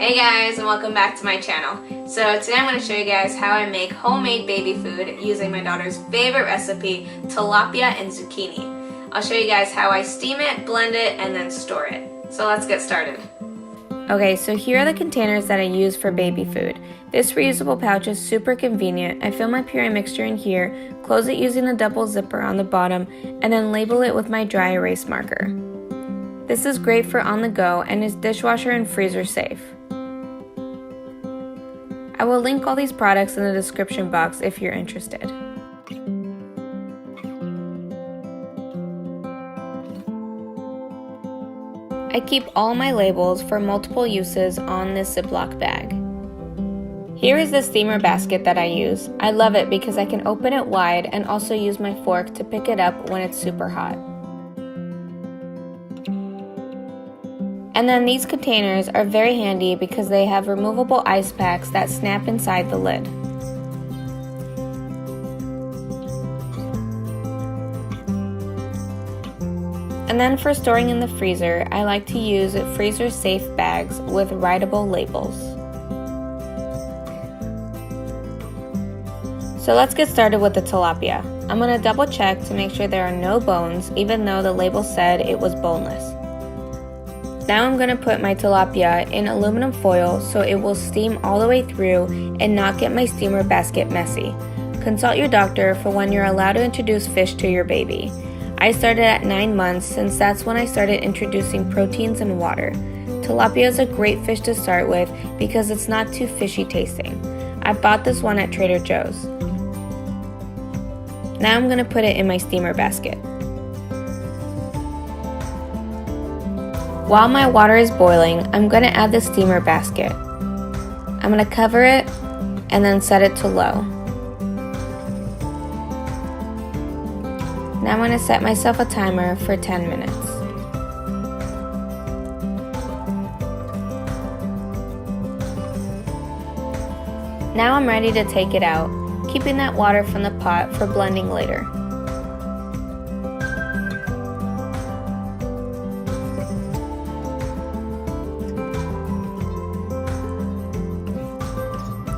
Hey guys, and welcome back to my channel. So today I'm going to show you guys how I make homemade baby food using my daughter's favorite recipe, tilapia and zucchini. I'll show you guys how I steam it, blend it, and then store it. So let's get started. Okay, so here are the containers that I use for baby food. This reusable pouch is super convenient. I fill my puree mixture in here, close it using the double zipper on the bottom, and then label it with my dry erase marker. This is great for on the go and is dishwasher and freezer safe. I will link all these products in the description box if you're interested. I keep all my labels for multiple uses on this Ziploc bag. Here is the steamer basket that I use. I love it because I can open it wide and also use my fork to pick it up when it's super hot. And then these containers are very handy because they have removable ice packs that snap inside the lid. And then for storing in the freezer, I like to use freezer safe bags with writable labels. So let's get started with the tilapia. I'm going to double check to make sure there are no bones, even though the label said it was boneless. Now I'm going to put my tilapia in aluminum foil so it will steam all the way through and not get my steamer basket messy. Consult your doctor for when you're allowed to introduce fish to your baby. I started at 9 months since that's when I started introducing proteins and water. Tilapia is a great fish to start with because it's not too fishy tasting. I bought this one at Trader Joe's. Now I'm going to put it in my steamer basket. While my water is boiling, I'm going to add the steamer basket. I'm going to cover it and then set it to low. Now I'm going to set myself a timer for 10 minutes. Now I'm ready to take it out, keeping that water from the pot for blending later.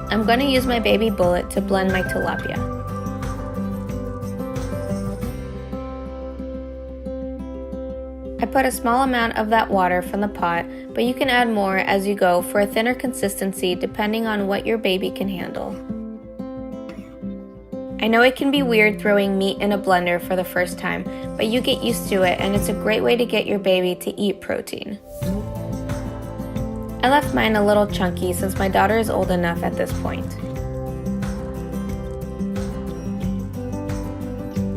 I'm going to use my baby bullet to blend my tilapia. I put a small amount of that water from the pot, but you can add more as you go for a thinner consistency depending on what your baby can handle. I know it can be weird throwing meat in a blender for the first time, but you get used to it and it's a great way to get your baby to eat protein. I left mine a little chunky since my daughter is old enough at this point.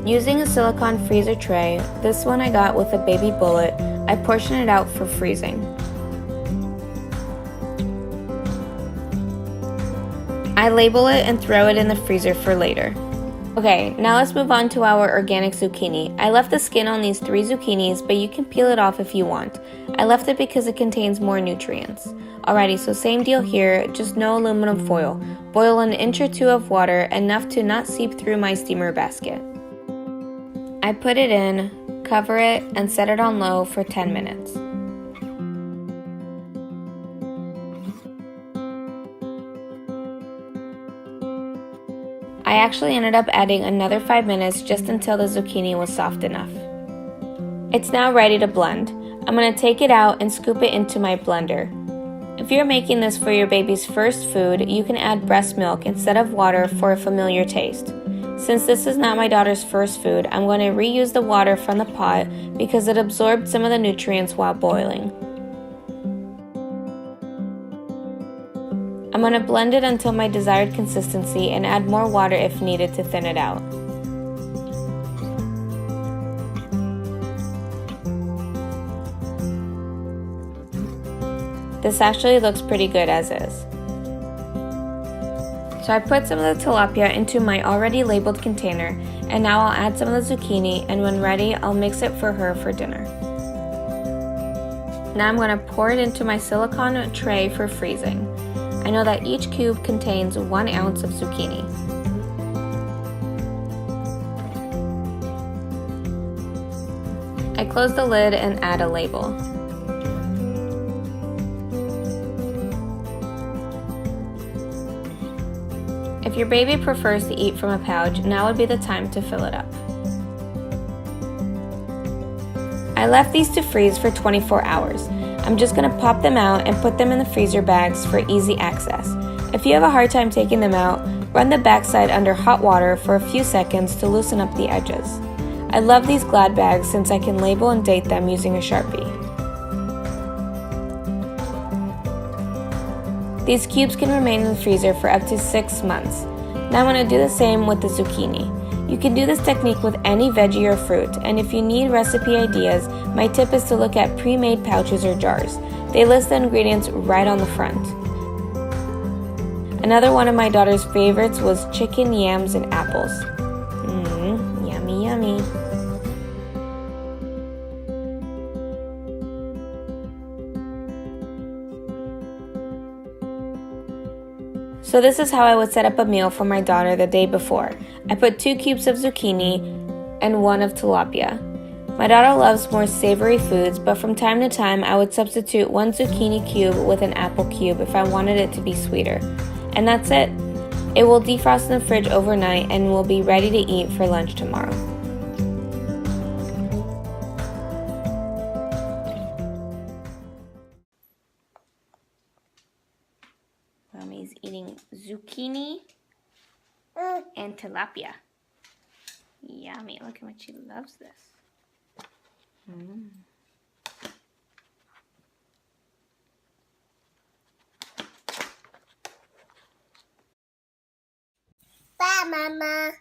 Using a silicone freezer tray, this one I got with a baby bullet, I portion it out for freezing. I label it and throw it in the freezer for later. Okay, now let's move on to our organic zucchini. I left the skin on these 3 zucchinis, but you can peel it off if you want. I left it because it contains more nutrients. Alrighty, so same deal here, just no aluminum foil. Boil an inch or 2 of water, enough to not seep through my steamer basket. I put it in, cover it, and set it on low for 10 minutes. I actually ended up adding another 5 minutes just until the zucchini was soft enough. It's now ready to blend. I'm going to take it out and scoop it into my blender. If you're making this for your baby's first food, you can add breast milk instead of water for a familiar taste. Since this is not my daughter's first food, I'm going to reuse the water from the pot because it absorbed some of the nutrients while boiling. I'm going to blend it until my desired consistency and add more water if needed to thin it out. This actually looks pretty good as is. So I put some of the tilapia into my already labeled container, and now I'll add some of the zucchini, and when ready, I'll mix it for her for dinner. Now I'm going to pour it into my silicone tray for freezing. I know that each cube contains 1 ounce of zucchini. I close the lid and add a label. your baby prefers to eat from a pouch, now would be the time to fill it up. I left these to freeze for 24 hours. I'm just going to pop them out and put them in the freezer bags for easy access. If you have a hard time taking them out, run the backside under hot water for a few seconds to loosen up the edges. I love these Glad bags since I can label and date them using a Sharpie. These cubes can remain in the freezer for up to 6 months. Now I'm going to do the same with the zucchini. You can do this technique with any veggie or fruit, and if you need recipe ideas, my tip is to look at pre-made pouches or jars. They list the ingredients right on the front. Another one of my daughter's favorites was chicken, yams, and apples. Yummy, yummy. So this is how I would set up a meal for my daughter the day before. I put 2 cubes of zucchini and 1 of tilapia. My daughter loves more savory foods, but from time to time I would substitute 1 zucchini cube with an apple cube if I wanted it to be sweeter. And that's it. It will defrost in the fridge overnight and will be ready to eat for lunch tomorrow. Mommy's eating zucchini and tilapia. Yummy. Look how much she loves this. Bye, Mama.